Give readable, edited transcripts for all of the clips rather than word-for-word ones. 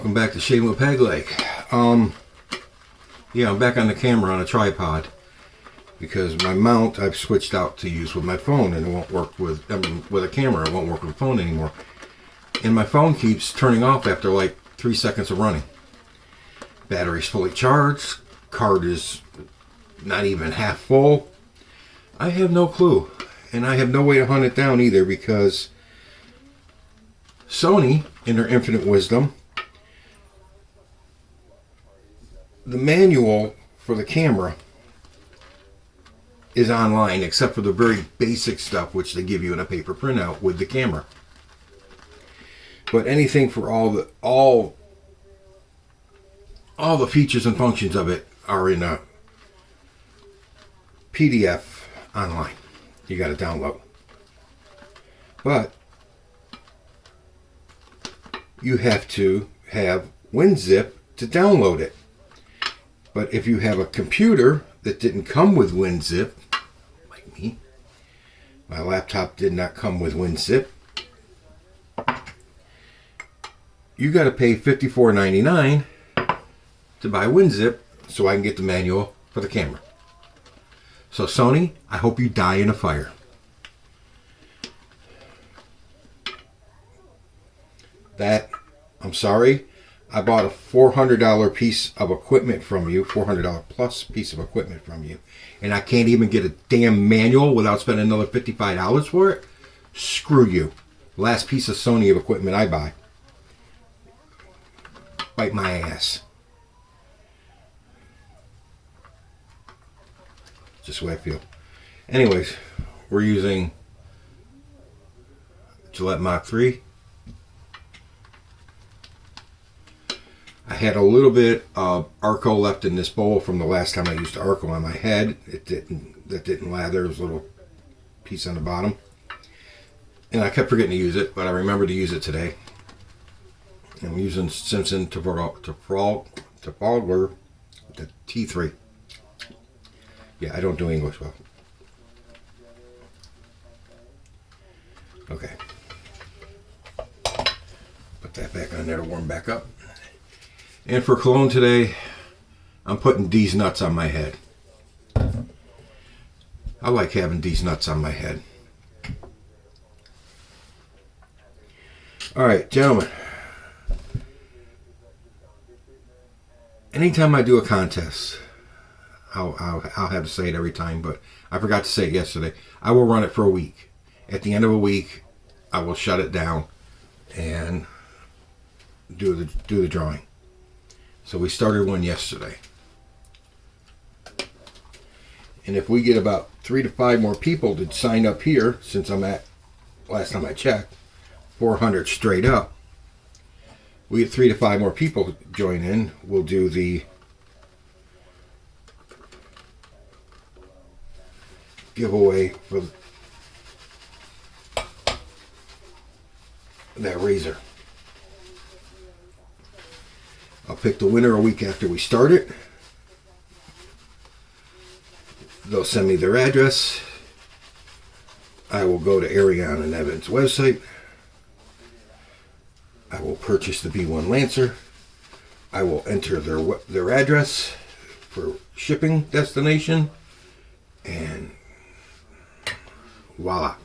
welcome back to Shaving with Peg Leg. Yeah, I'm back on the camera on a tripod because my mount I've switched out to use with my phone, and it won't work with a camera. It won't work with a phone anymore, and my phone keeps turning off after like 3 seconds of running. Battery's fully charged, card is not even half full. I have no clue, and I have no way to hunt it down either, because Sony, in their infinite wisdom, the manual for the camera is online, except for the very basic stuff which they give you in a paper printout with the camera. But anything for all the features and functions of it are in a PDF online. You got to download. But you have to have WinZip to download it. But if you have a computer that didn't come with WinZip, like me, my laptop did not come with WinZip, you got to pay $54.99 to buy WinZip so I can get the manual for the camera. So Sony, I hope you die in a fire. I'm sorry. I bought a $400 piece of equipment from you, $400 plus piece of equipment from you, and I can't even get a damn manual without spending another $55 for it? Screw you. Last piece of Sony of equipment I buy. Bite my ass. Just the way I feel. Anyways, we're using Gillette Mach3. I had a little bit of Arko left in this bowl from the last time I used Arko on my head. That didn't lather. There was a little piece on the bottom, and I kept forgetting to use it, but I remembered to use it today. I'm using Simpson T3, the T3. Yeah, I don't do English well. Okay. Put that back on there to warm back up. And for cologne today, I'm putting Deez Nuts on my head. I like having Deez Nuts on my head. Alright, gentlemen. Anytime I do a contest, I'll have to say it every time, but I forgot to say it yesterday. I will run it for a week. At the end of a week, I will shut it down and do the drawing. So we started one yesterday. And if we get about 3 to 5 more people to sign up here, since I'm at, last time I checked, 400 straight up, we get 3 to 5 more people join in, we'll do the giveaway for that razor. I'll pick the winner a week after we start it. They'll send me their address. I will go to Ariane and Evan's website. I will purchase the B1 Lancer. I will enter their address for shipping destination, and voila.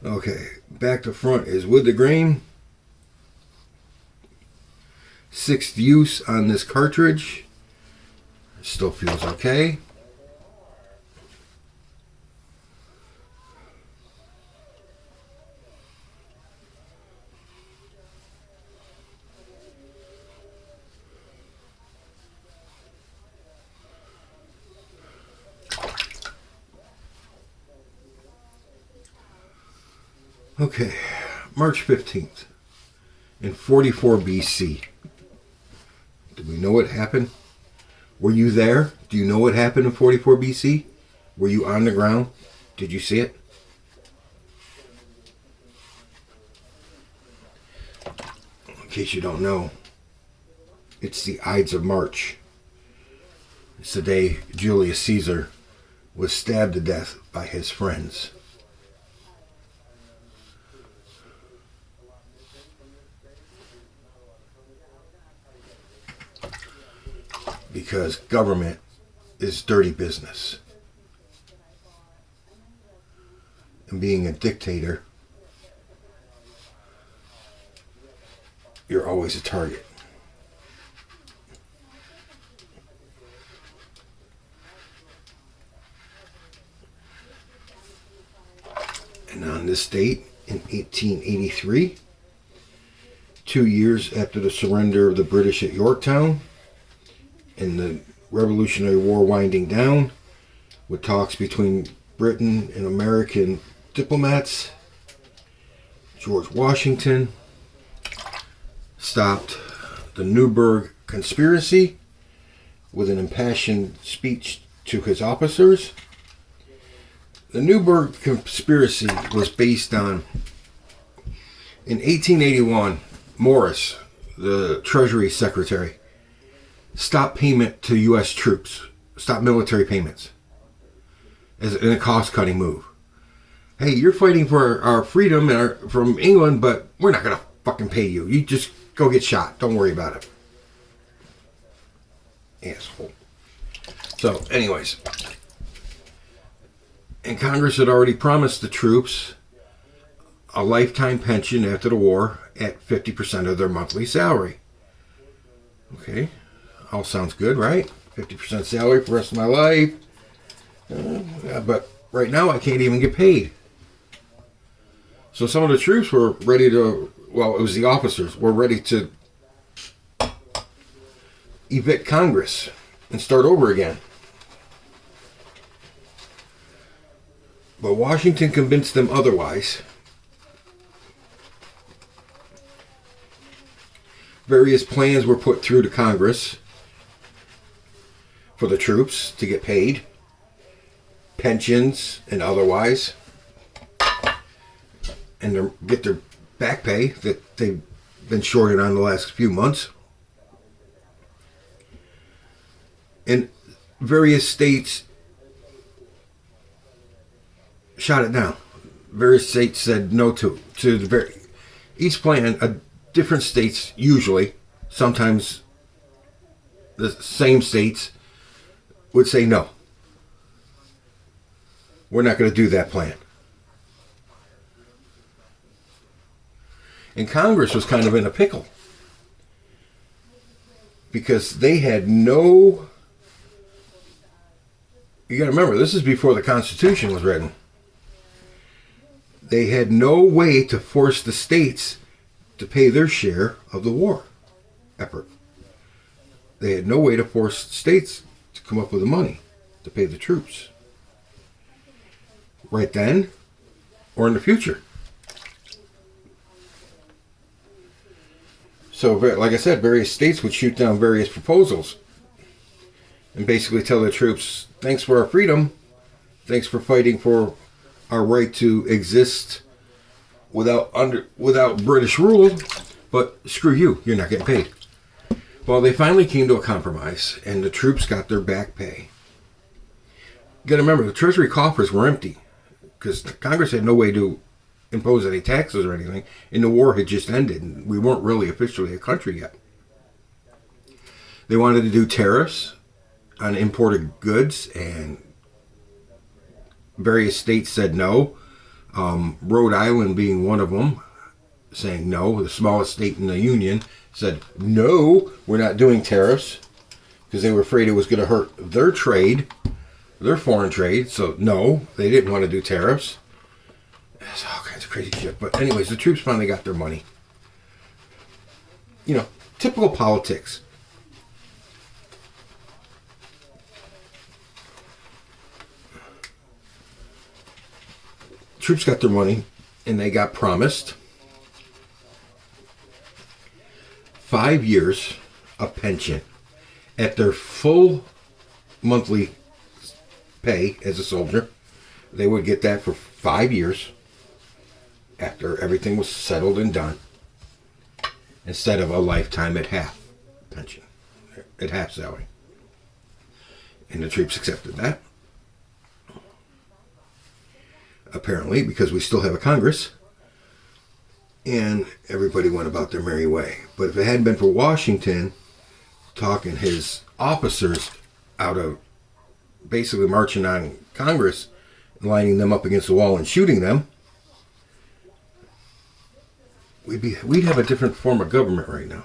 Okay, back to front is with the grain. 6th use on this cartridge. Still feels okay. Okay, March 15th in 44 BC. Do we know what happened? Were you there? Do you know what happened in 44 BC? Were you on the ground? Did you see it? In case you don't know, it's the Ides of March. It's the day Julius Caesar was stabbed to death by his friends. because government is dirty business. And being a dictator, you're always a target. And on this date, in 1883, 2 years after the surrender of the British at Yorktown, and the Revolutionary War winding down, with talks between Britain and American diplomats, George Washington stopped the Newburgh Conspiracy with an impassioned speech to his officers. The Newburgh Conspiracy was based on, in 1881, Morris, the Treasury Secretary, stopped payment to U.S. troops, stopped military payments, in a cost-cutting move. Hey, you're fighting for our freedom from England, but we're not going to fucking pay you. You just go get shot. Don't worry about it. Asshole. So, anyways. And Congress had already promised the troops a lifetime pension after the war at 50% of their monthly salary. Okay. All sounds good, right? 50% salary for the rest of my life. But right now I can't even get paid. So some of the troops were ready to, well, it was the officers, were ready to evict Congress and start over again. But Washington convinced them otherwise. Various plans were put through to Congress for the troops to get paid, pensions and otherwise, and to get their back pay that they've been shorted on the last few months. And various states shot it down. Various states said no to each plan. Different states, usually, sometimes the same states, would say no. We're not going to do that plan. And Congress was kind of in a pickle because they had no. You got to remember, this is before the Constitution was written. They had no way to force the states to pay their share of the war effort. They had no way to force states to come up with the money to pay the troops. Right then, or in the future. So, like I said, various states would shoot down various proposals and basically tell their troops, thanks for our freedom, thanks for fighting for our right to exist without British rule, but screw you, you're not getting paid. Well, they finally came to a compromise, and the troops got their back pay. You got to remember, the Treasury coffers were empty because Congress had no way to impose any taxes or anything, and the war had just ended, and we weren't really officially a country yet. They wanted to do tariffs on imported goods, and various states said no. Rhode Island being one of them, saying no. The smallest state in the Union said, no, we're not doing tariffs, because they were afraid it was going to hurt their trade, their foreign trade. So no, they didn't want to do tariffs. There's all kinds of crazy shit. But anyways, the troops finally got their money. You know, typical politics. Troops got their money, and they got promised 5 years of pension at their full monthly pay as a soldier. They would get that for 5 years after everything was settled and done, instead of a lifetime at half pension, at half salary. And the troops accepted that. Apparently, because we still have a Congress, and everybody went about their merry way. But if it hadn't been for Washington talking his officers out of basically marching on Congress, lining them up against the wall and shooting them, we'd have a different form of government right now.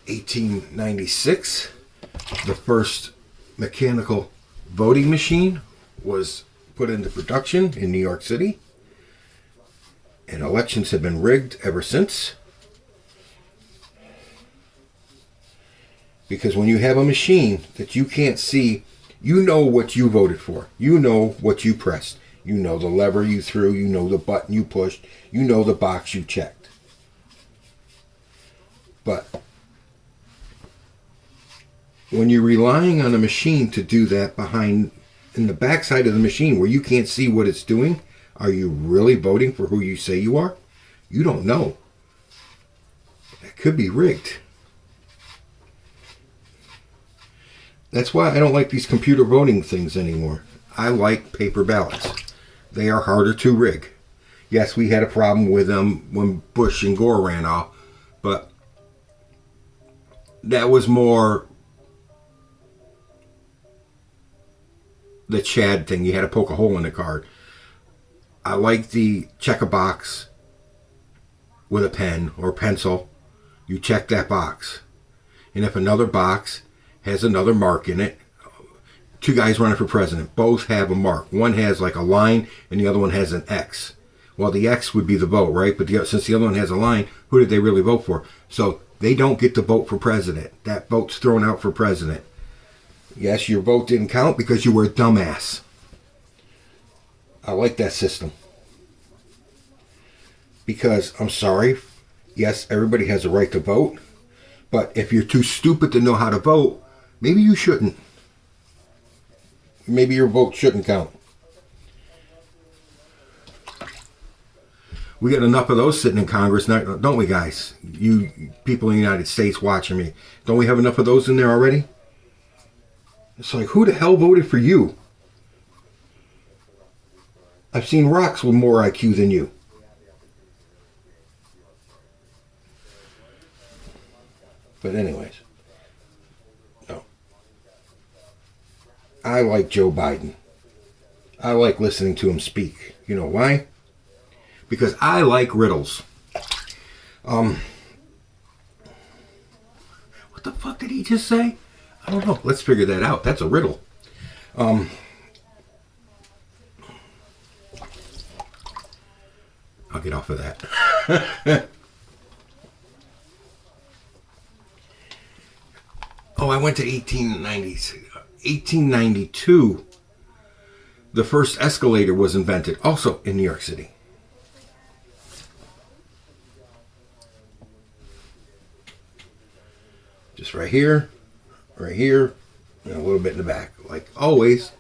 (1896), the first mechanical voting machine was put into production in New York City, and elections have been rigged ever since. Because when you have a machine that you can't see, you know what you voted for. You know what you pressed. You know the lever you threw. You know the button you pushed. You know the box you checked. But when you're relying on a machine to do that behind, in the backside of the machine where you can't see what it's doing, are you really voting for who you say you are? You don't know. It could be rigged. That's why I don't like these computer voting things anymore. I like paper ballots. They are harder to rig. Yes, we had a problem with them when Bush and Gore ran off, but that was more the Chad thing. You had to poke a hole in the card. I like the check a box with a pen or pencil. You check that box. And if another box has another mark in it, two guys running for president, both have a mark. One has like a line and the other one has an X. Well, the X would be the vote, right? But since the other one has a line, who did they really vote for? So they don't get to vote for president. That vote's thrown out for president. Yes, your vote didn't count because you were a dumbass. I like that system. Because, I'm sorry, yes, everybody has a right to vote, but if you're too stupid to know how to vote, maybe you shouldn't. Maybe your vote shouldn't count. We got enough of those sitting in Congress, don't we, guys? You people in the United States watching me. Don't we have enough of those in there already? It's like, who the hell voted for you? I've seen rocks with more IQ than you. But anyways. No. I like Joe Biden. I like listening to him speak. You know why? Because I like riddles. What the fuck did he just say? I don't know. Let's figure that out. That's a riddle. I'll get off of that. Oh, I went to 1892. The first escalator was invented, also in New York City. Just right here, and a little bit in the back, like always.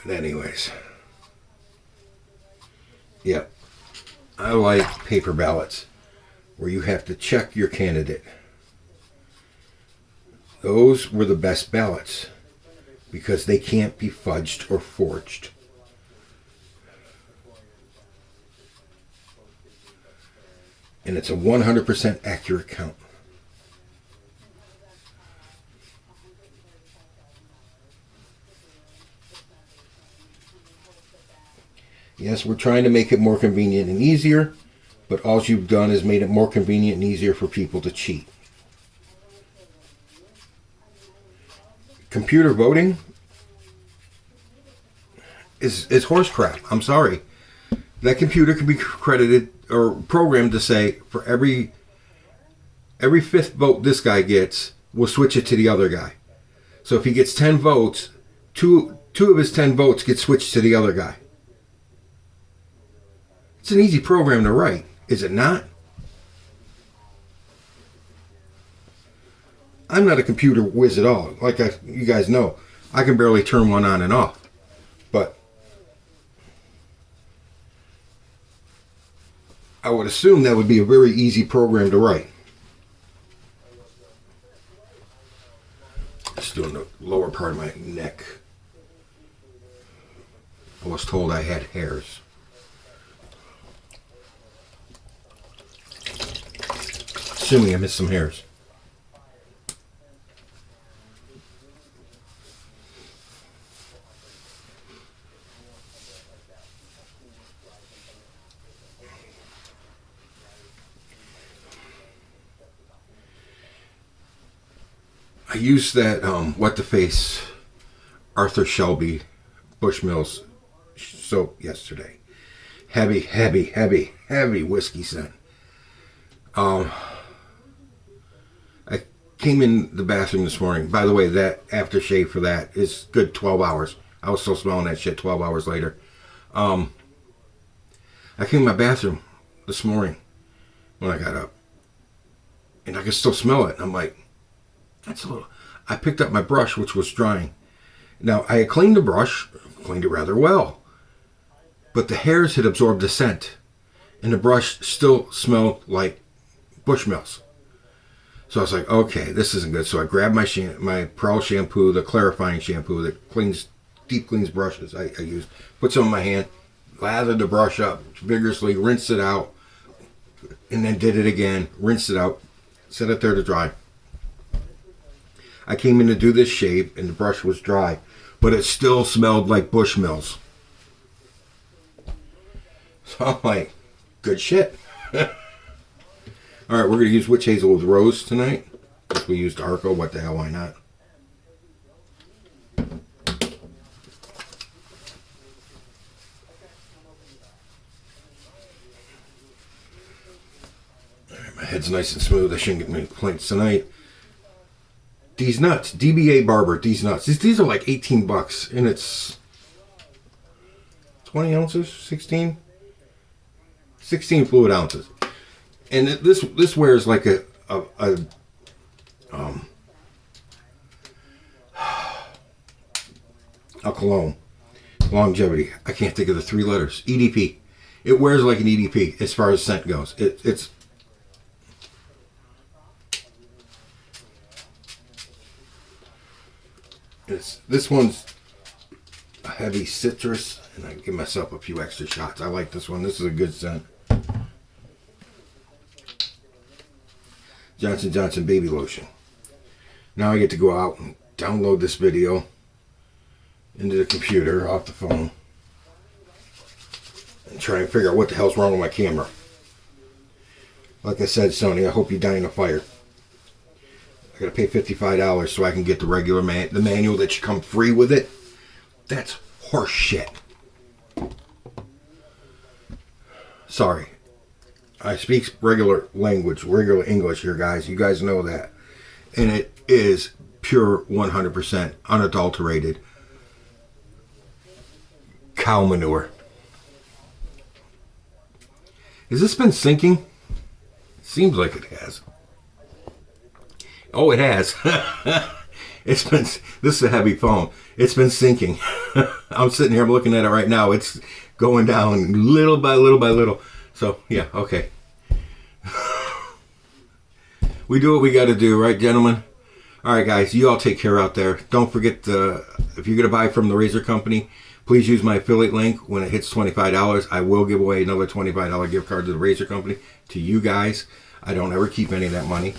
But anyways, yep, I like paper ballots where you have to check your candidate. Those were the best ballots because they can't be fudged or forged. And it's a 100% accurate count. Yes, we're trying to make it more convenient and easier, but all you've done is made it more convenient and easier for people to cheat. Computer voting is horse crap. I'm sorry. That computer can be credited or programmed to say for every fifth vote this guy gets, we'll switch it to the other guy. So if he gets 10 votes, two of his 10 votes get switched to the other guy. It's an easy program to write, is it not? I'm not a computer whiz at all. Like you guys know, I can barely turn one on and off. But I would assume that would be a very easy program to write. Just doing the lower part of my neck. I was told I had hairs. Assuming I missed some hairs. I used that Wet the Face Arthur Shelby Bushmills soap yesterday. Heavy whiskey scent. I came in the bathroom this morning. By the way, that aftershave for that is good 12 hours. I was still smelling that shit 12 hours later. I came in my bathroom this morning when I got up. And I could still smell it. I'm like, that's a little... I picked up my brush, which was drying. Now, I had cleaned the brush, cleaned it rather well. But the hairs had absorbed the scent. And the brush still smelled like Bushmills. So I was like, okay, this isn't good. So I grabbed my Pearl shampoo, the clarifying shampoo that deep cleans brushes I use. Put some in my hand, lathered the brush up vigorously, rinsed it out, and then did it again, rinsed it out, set it there to dry. I came in to do this shave and the brush was dry, but it still smelled like Bushmills. So I'm like, good shit. Alright, we're going to use Witch Hazel with Rose tonight. If we used Arko, what the hell, why not? Alright, my head's nice and smooth. I shouldn't get many complaints tonight. Deez Nuts, DBA Barber Deez Nuts. These are like 18 bucks, and it's 20 ounces, 16 fluid ounces. And this wears like a cologne. Longevity. I can't think of the 3 letters. EDP. It wears like an EDP as far as scent goes. This one's a heavy citrus, and I give myself a few extra shots. I like this one. This is a good scent. Johnson & Johnson baby lotion. Now I get to go out and download this video into the computer off the phone and try and figure out what the hell's wrong with my camera. Like I said, Sony, I hope you die in a fire. I gotta pay $55 so I can get the regular the manual that should come free with it. That's horse shit. Sorry. I speak regular language, regular English here, guys. You guys know that. And it is pure 100% unadulterated cow manure. Has this been sinking? Seems like it has. Oh, it has. This is a heavy foam. It's been sinking. I'm sitting here, I'm looking at it right now. It's going down little by little by little. So, yeah, okay. We do what we got to do, right, gentlemen? All right, guys, you all take care out there. Don't forget, if you're going to buy from the razor company, please use my affiliate link. When it hits $25, I will give away another $25 gift card to the razor company, to you guys. I don't ever keep any of that money. It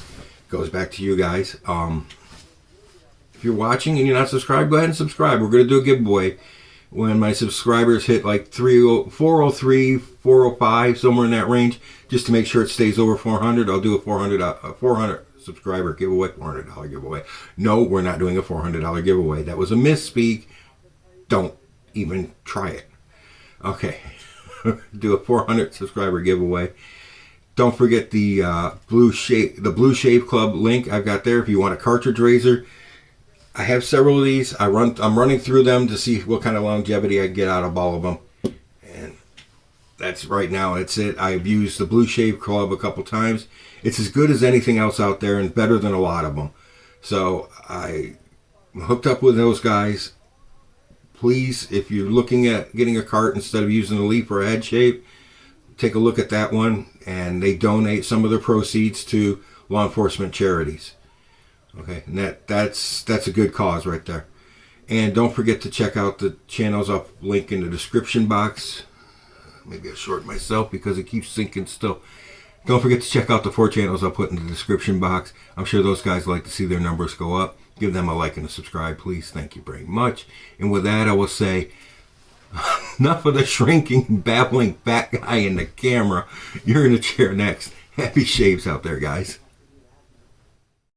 goes back to you guys. If you're watching and you're not subscribed, go ahead and subscribe. We're going to do a giveaway. When my subscribers hit like 403, 405, somewhere in that range, just to make sure it stays over 400, I'll do a 400 subscriber giveaway, $400 giveaway. No, we're not doing a $400 giveaway. That was a misspeak. Don't even try it. Okay. Do a 400 subscriber giveaway. Don't forget the Blue Shave Club link I've got there. If you want a cartridge razor, I have several of these. I'm running through them to see what kind of longevity I get out of all of them. And that's right now, it's it. I've used the Blue Shave Club a couple times. It's as good as anything else out there and better than a lot of them. So I'm hooked up with those guys. Please, if you're looking at getting a cart instead of using a leaf or a head shave, take a look at that one. And they donate some of their proceeds to law enforcement charities. Okay, and that's a good cause right there. And don't forget to check out the channels. I'll link in the description box. Maybe I short myself because it keeps sinking still. Don't forget to check out the 4 channels I'll put in the description box. I'm sure those guys like to see their numbers go up. Give them a like and a subscribe, please. Thank you very much. And with that, I will say, enough of the shrinking, babbling fat guy in the camera. You're in the chair next. Happy shaves out there, guys.